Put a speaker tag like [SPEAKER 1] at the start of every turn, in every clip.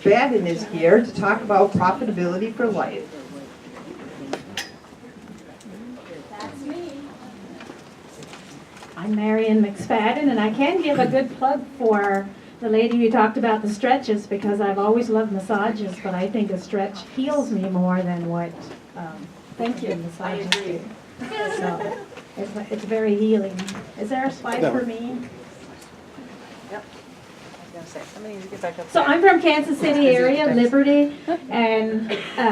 [SPEAKER 1] McFadden is here to talk about profitability for life.
[SPEAKER 2] That's me. I'm Marion McFadden, and I can give a good plug for the lady who talked about the stretches, because I've always loved massages, but I think a stretch heals me more than what massages do. So it's very healing. Is there a slide for me? So I'm from Kansas City area, Liberty, and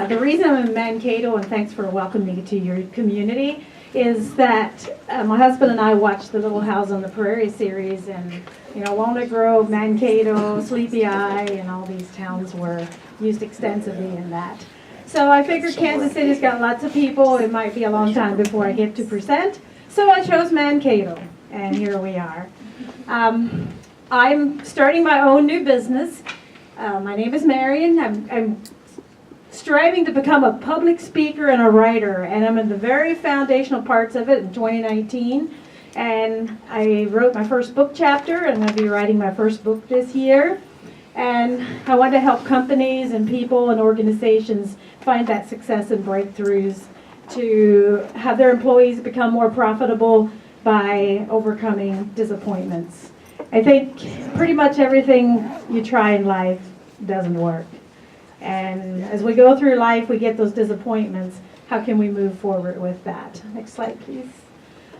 [SPEAKER 2] the reason I'm in Mankato, and thanks for welcoming me to your community, is that my husband and I watched the Little House on the Prairie series, and Walnut Grove, Mankato, Sleepy Eye, and all these towns were used extensively in that. So I figured Kansas City's got lots of people. It might be a long time before I hit 2%. So I chose Mankato, and here we are. I'm starting my own new business. My name is Marion. I'm striving to become a public speaker and a writer, and I'm in the very foundational parts of it in 2019. And I wrote my first book chapter, and I'm going to be writing my first book this year. And I want to help companies and people and organizations find that success and breakthroughs to have their employees become more profitable by overcoming disappointments. I think pretty much everything you try in life doesn't work. And as we go through life, we get those disappointments. How can we move forward with that? Next slide, please.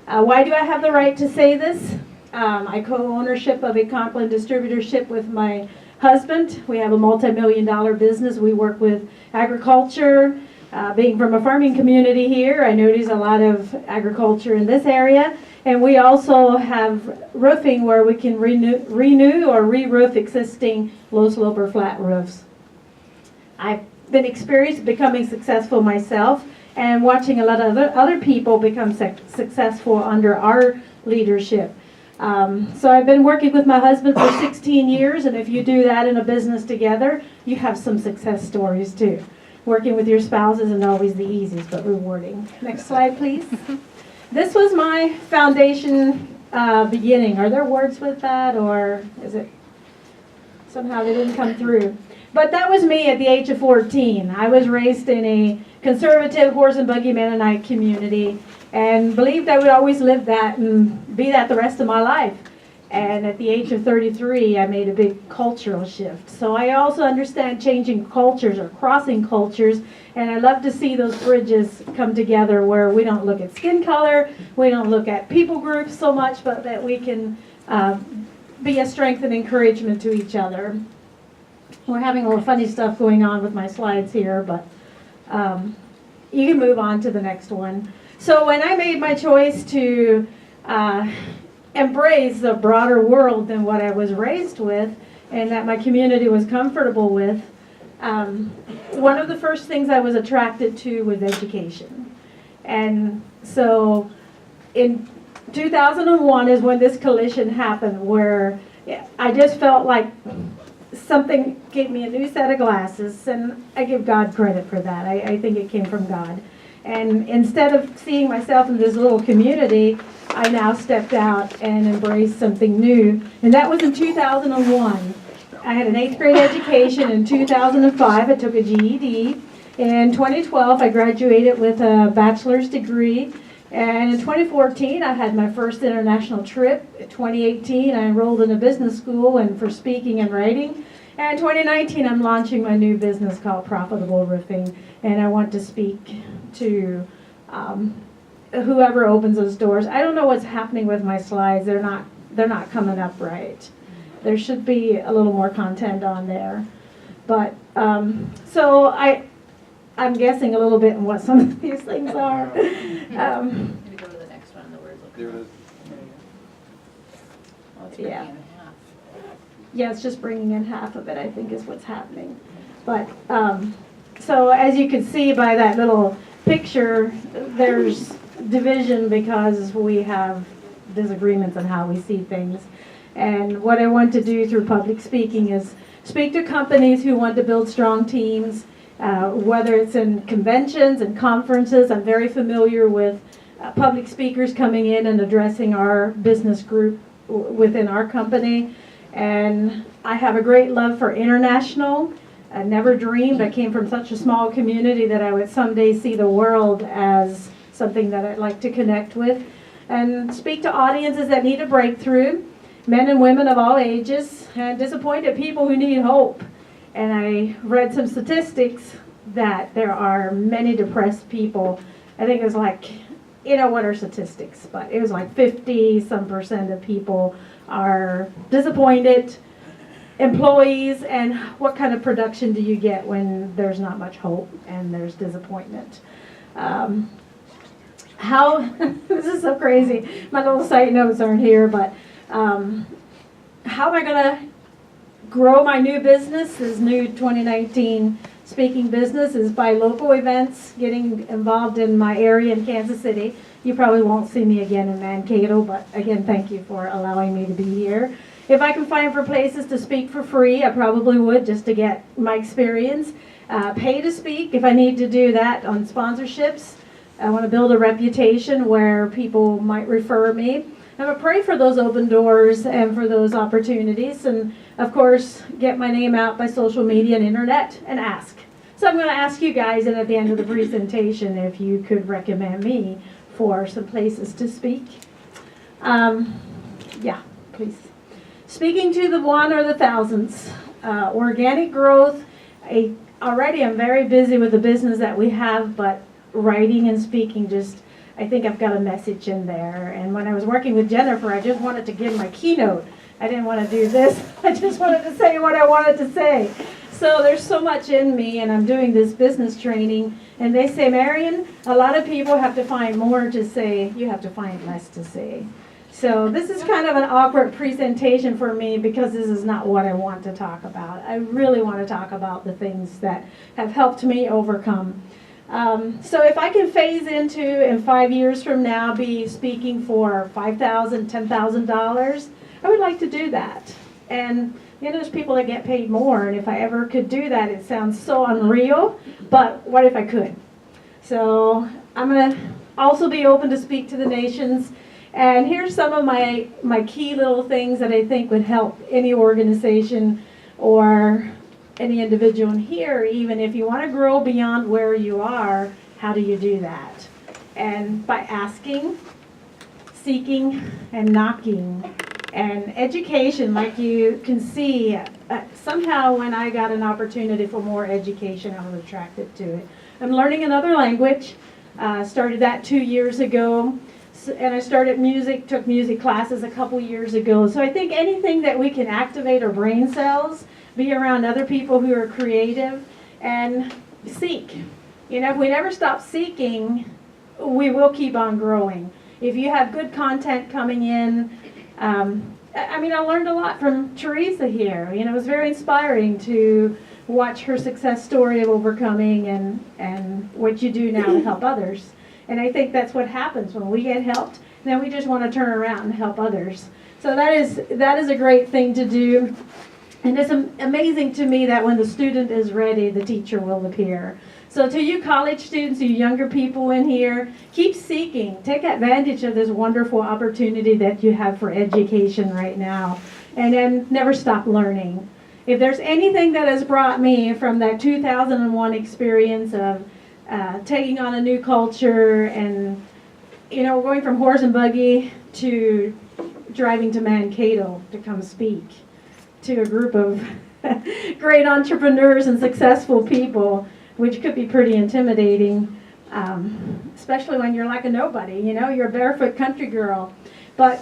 [SPEAKER 2] Why do I have the right to say this? I co-ownership of a Conklin distributorship with my husband. We have a multi-million-dollar business. We work with agriculture. Being from a farming community here, I notice a lot of agriculture in this area. And we also have roofing where we can renew or re-roof existing low slope or flat roofs. I've been experienced becoming successful myself and watching a lot of other people become successful under our leadership. So I've been working with my husband for 16 years, and if you do that in a business together, you have some success stories too. Working with your spouse isn't always the easiest, but rewarding. Next slide, please. This was my foundation beginning. Are there words with that, or is it somehow they didn't come through? But that was me at the age of 14. I was raised in a conservative horse and buggy Mennonite community and believed I would always live that and be that the rest of my life. And at the age of 33, I made a big cultural shift. So I also understand changing cultures or crossing cultures, and I love to see those bridges come together where we don't look at skin color, we don't look at people groups so much, but that we can be a strength and encouragement to each other. We're having a little funny stuff going on with my slides here, but you can move on to the next one. So when I made my choice to embrace a broader world than what I was raised with and that my community was comfortable with, one of the first things I was attracted to was education. And so in 2001 is when this collision happened, where I just felt like something gave me a new set of glasses, and I give God credit for that. I think it came from God. And instead of seeing myself in this little community, I now stepped out and embraced something new. And that was in 2001. I had an 8th grade education. In 2005, I took a GED. In 2012, I graduated with a bachelor's degree. And in 2014, I had my first international trip. In 2018, I enrolled in a business school and for speaking and writing. And in 2019, I'm launching my new business called Profitable Roofing. And I want to speak to whoever opens those doors. I don't know what's happening with my slides. They're not coming up right. There should be a little more content on there. But so I'm guessing a little bit on what some of these things are.
[SPEAKER 3] Maybe go to the next one. The words look.
[SPEAKER 4] There it is.
[SPEAKER 3] Oh, it's breaking
[SPEAKER 2] Yeah.
[SPEAKER 3] in half.
[SPEAKER 2] Yeah, it's just bringing in half of it, I think, is what's happening. But so as you can see by that little picture, there's division because we have disagreements on how we see things. And what I want to do through public speaking is speak to companies who want to build strong teams, whether it's in conventions and conferences. I'm very familiar with public speakers coming in and addressing our business group within our company. And I have a great love for international I never dreamed. I came from such a small community that I would someday see the world as something that I'd like to connect with and speak to audiences that need a breakthrough, men and women of all ages, and disappointed people who need hope. And I read some statistics that there are many depressed people. I think it was like, you know, what are statistics? But it was like 50% of people are disappointed employees. And what kind of production do you get when there's not much hope and there's disappointment? This is so crazy. My little side notes aren't here, but how am I going to grow my new business, this new 2019 speaking business, is by local events, getting involved in my area in Kansas City. You probably won't see me again in Mankato, but again, thank you for allowing me to be here. If I can find for places to speak for free, I probably would, just to get my experience. Pay to speak if I need to do that on sponsorships. I want to build a reputation where people might refer me. I'm going to pray for those open doors and for those opportunities, and of course get my name out by social media and internet and ask. So I'm going to ask you guys, and at the end of the presentation, if you could recommend me for some places to speak. Yeah, please. Speaking to the one or the thousands, organic growth. Already I'm very busy with the business that we have, but writing and speaking, just I think I've got a message in there. And when I was working with Jennifer, I just wanted to give my keynote. I didn't want to do this. I just wanted to say what I wanted to say. So there's so much in me, and I'm doing this business training, and they say, Marion, a lot of people have to find more to say. You have to find less to say. So this is kind of an awkward presentation for me because this is not what I want to talk about. I really want to talk about the things that have helped me overcome. So if I can phase into, in 5 years from now, be speaking for $5,000, $10,000, I would like to do that. And you know, there's people that get paid more, and if I ever could do that, it sounds so unreal, but what if I could? So I'm going to also be open to speak to the nations. And here's some of my key little things that I think would help any organization or any individual in here. Even if you want to grow beyond where you are, how do you do that? And by asking, seeking, and knocking. And education, like you can see, somehow when I got an opportunity for more education, I was attracted to it. I'm learning another language. Started that 2 years ago. And I started music, took music classes a couple years ago. So I think anything that we can activate our brain cells, be around other people who are creative, and seek. You know, if we never stop seeking, we will keep on growing. If you have good content coming in, I mean, I learned a lot from Teresa here. You know, it was very inspiring to watch her success story of overcoming and what you do now to help others. And I think that's what happens when we get helped. Then we just want to turn around and help others. So that is a great thing to do. And it's amazing to me that when the student is ready, the teacher will appear. So to you college students, you younger people in here, keep seeking. Take advantage of this wonderful opportunity that you have for education right now. And then never stop learning. If there's anything that has brought me from that 2001 experience of taking on a new culture and, you know, going from horse and buggy to driving to Mankato to come speak to a group of great entrepreneurs and successful people, which could be pretty intimidating, especially when you're like a nobody, you know, you're a barefoot country girl. But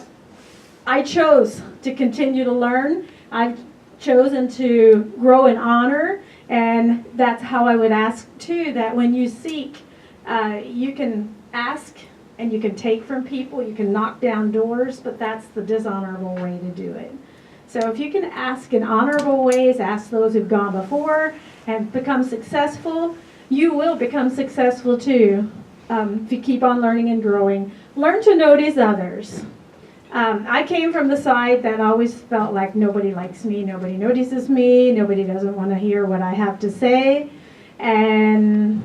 [SPEAKER 2] I chose to continue to learn. I've chosen to grow in honor. And that's how I would ask, too, that when you seek, you can ask and you can take from people, you can knock down doors, but that's the dishonorable way to do it. So if you can ask in honorable ways, ask those who've gone before and become successful, you will become successful, too, if you keep on learning and growing. Learn to notice others. I came from the side that always felt like nobody likes me, nobody notices me, nobody doesn't want to hear what I have to say. And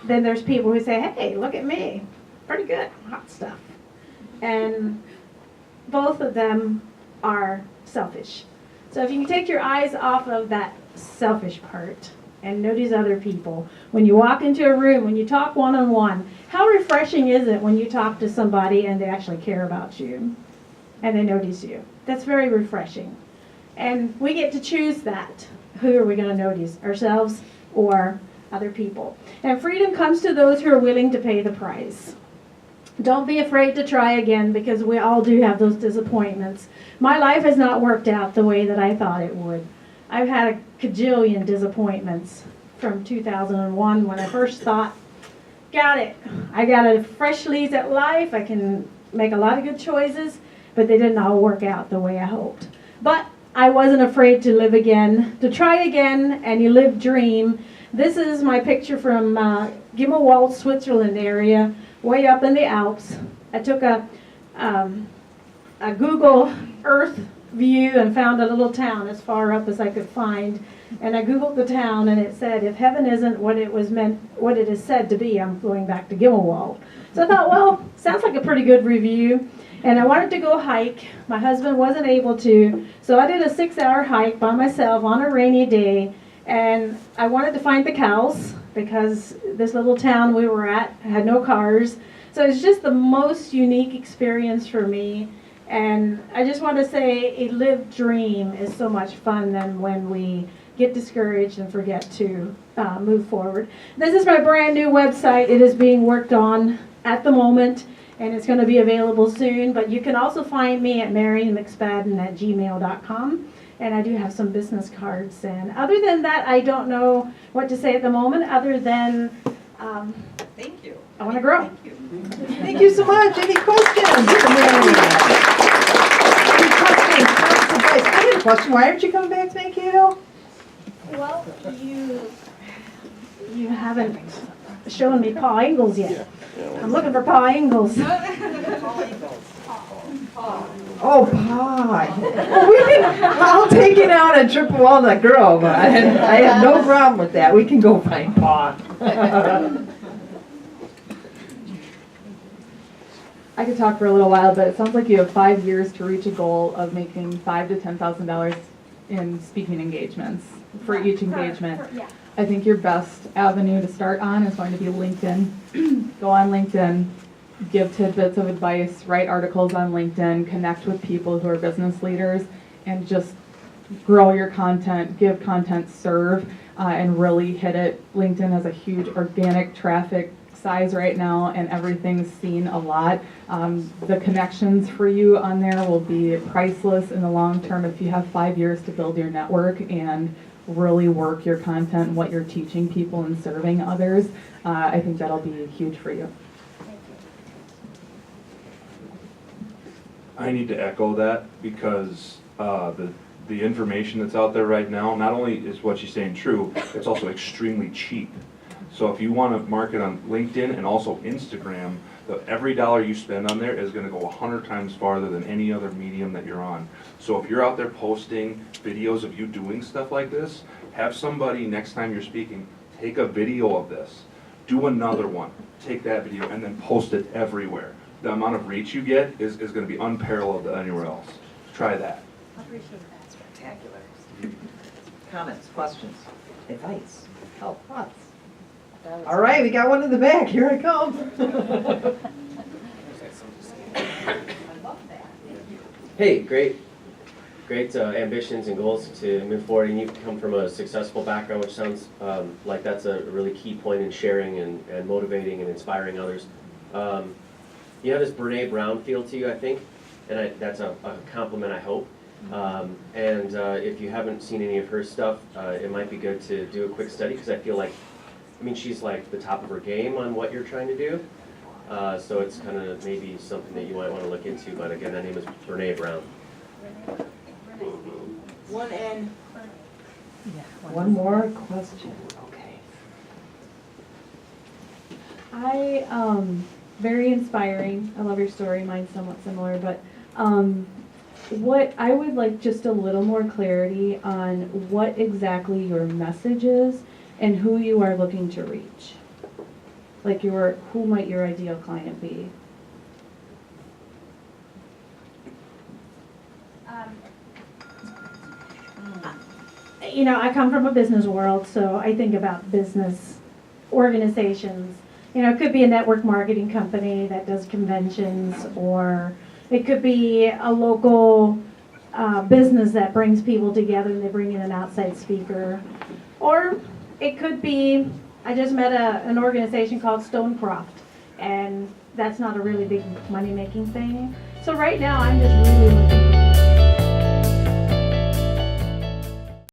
[SPEAKER 2] then there's people who say, hey, look at me, pretty good, hot stuff. And both of them are selfish. So if you can take your eyes off of that selfish part and notice other people. When you walk into a room, when you talk one-on-one, how refreshing is it when you talk to somebody and they actually care about you and they notice you? That's very refreshing. And we get to choose that. Who are we going to notice, ourselves or other people? And freedom comes to those who are willing to pay the price. Don't be afraid to try again, because we all do have those disappointments. My life has not worked out the way that I thought it would. I've had a cajillion disappointments from 2001 when I first thought, got it. I got a fresh lease at life. I can make a lot of good choices, but they didn't all work out the way I hoped. But I wasn't afraid to live again, to try again, and you live dream. This is my picture from Gimmelwald, Switzerland area, way up in the Alps. I took a Google Earth view and found a little town as far up as I could find. And I Googled the town, and it said, if heaven isn't what it was meant, what it is said to be, I'm going back to Gimmelwald. So I thought, well, sounds like a pretty good review. And I wanted to go hike. My husband wasn't able to, so I did a 6-hour hike by myself on a rainy day. And I wanted to find the cows, because this little town we were at had no cars. So it's just the most unique experience for me. And I just want to say a lived dream is so much fun than when we get discouraged and forget to move forward. This is my brand new website. It is being worked on at the moment, and it's going to be available soon. But you can also find me at marionmcfadden@gmail.com. And I do have some business cards. And other than that, I don't know what to say at the moment, other than
[SPEAKER 1] Thank you.
[SPEAKER 2] I want to grow.
[SPEAKER 1] Thank you. Thank you so much. Any questions? Any questions? Comments, advice? I had a question. Why aren't you coming back to Mankato?
[SPEAKER 2] Well, you haven't shown me Paul Ingalls yet. I'm looking for Paul Ingalls.
[SPEAKER 1] Oh, pie. Well, I'll take you down a trip of Walnut Grove. I have no problem with that. We can go find pie.
[SPEAKER 4] I could talk for a little while, but it sounds like you have 5 years to reach a goal of making $5,000 to $10,000 in speaking engagements for each engagement.
[SPEAKER 2] Yeah.
[SPEAKER 4] I think your best avenue to start on is going to be LinkedIn. Go on LinkedIn, give tidbits of advice, write articles on LinkedIn, connect with people who are business leaders, and just grow your content, give content, serve, and really hit it. LinkedIn has a huge organic traffic size right now, and everything's seen a lot. The connections for you on there will be priceless in the long term if you have 5 years to build your network and really work your content and what you're teaching people and serving others. I think that'll be huge for you.
[SPEAKER 5] I need to echo that, because the information that's out there right now, not only is what she's saying true, it's also extremely cheap. So if you want to market on LinkedIn and also Instagram, every dollar you spend on there is going to go 100 times farther than any other medium that you're on. So if you're out there posting videos of you doing stuff like this, have somebody next time you're speaking, take a video of this, do another one, take that video, and then post it everywhere. The amount of reach you get is going to be unparalleled to anywhere else. Try that.
[SPEAKER 3] I appreciate that.
[SPEAKER 1] Spectacular. Comments, questions, advice, help, thoughts? All right, we got one in the back. Here I come.
[SPEAKER 6] Hey, great ambitions and goals to move forward, and you've come from a successful background, which sounds like that's a really key point in sharing and motivating and inspiring others. You have this Brene Brown feel to you, I think, and that's a compliment, I hope. And if you haven't seen any of her stuff, it might be good to do a quick study, because I feel like, she's like the top of her game on what you're trying to do. So it's kind of maybe something that you might want to look into. But again, that name is Brene Brown.
[SPEAKER 1] One N. One more question. Okay.
[SPEAKER 4] Very inspiring. I love your story. Mine's somewhat similar, but what I would like just a little more clarity on what exactly your message is and who you are looking to reach. Like who might your ideal client be?
[SPEAKER 2] I come from a business world, so I think about business organizations. It could be a network marketing company that does conventions, or it could be a local business that brings people together and they bring in an outside speaker. Or it could be, I just met an organization called Stonecroft, and that's not a really big money-making thing. So right now I'm just really looking